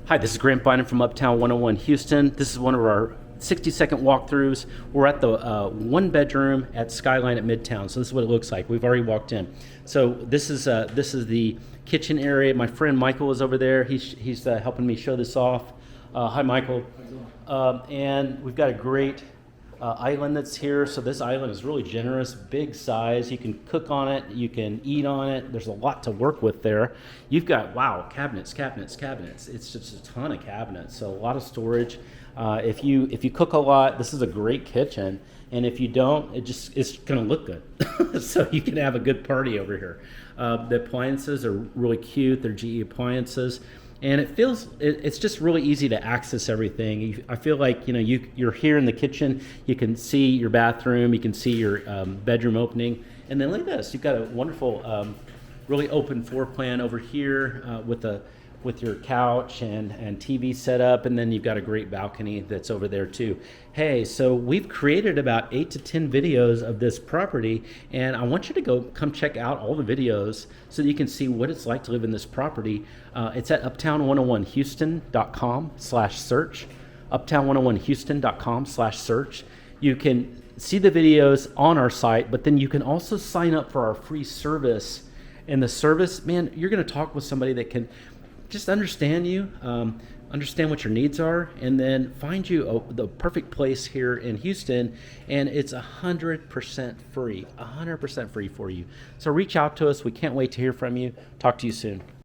Hi, this is Grant Bynum from Uptown 101 Houston. This is one of our 60-second walkthroughs. We're at the one bedroom at Skyline at Midtown. So this is what it looks like. We've already walked in. So this is the kitchen area. My friend Michael is over there. He's helping me show this off. Hi, Michael. And we've got a great island that's here. So this island is really generous, big size. You can cook on it, you can eat on it. There's a lot to work with there. You've got, wow, cabinets. It's just a ton of cabinets, so a lot of storage. If you cook a lot, this is a great kitchen. And if you don't, it's going to look good. So you can have a good party over here. The appliances are really cute. They're GE appliances. And it's just really easy to access everything. I feel like you're here in the kitchen. You can see your bathroom. You can see your bedroom opening. And then look at this. You've got a wonderful, really open floor plan over here with your couch and TV set up, and then you've got a great balcony that's over there too. Hey, so we've created about 8 to 10 videos of this property, and I want you to come check out all the videos so that you can see what it's like to live in this property. It's at uptown101houston.com/search, uptown101houston.com/search. You can see the videos on our site, but then you can also sign up for our free service. And the service, man, you're going to talk with somebody that can just understand you, understand what your needs are, and then find you the perfect place here in Houston. And it's 100% free, 100% free for you. So reach out to us. We can't wait to hear from you. Talk to you soon.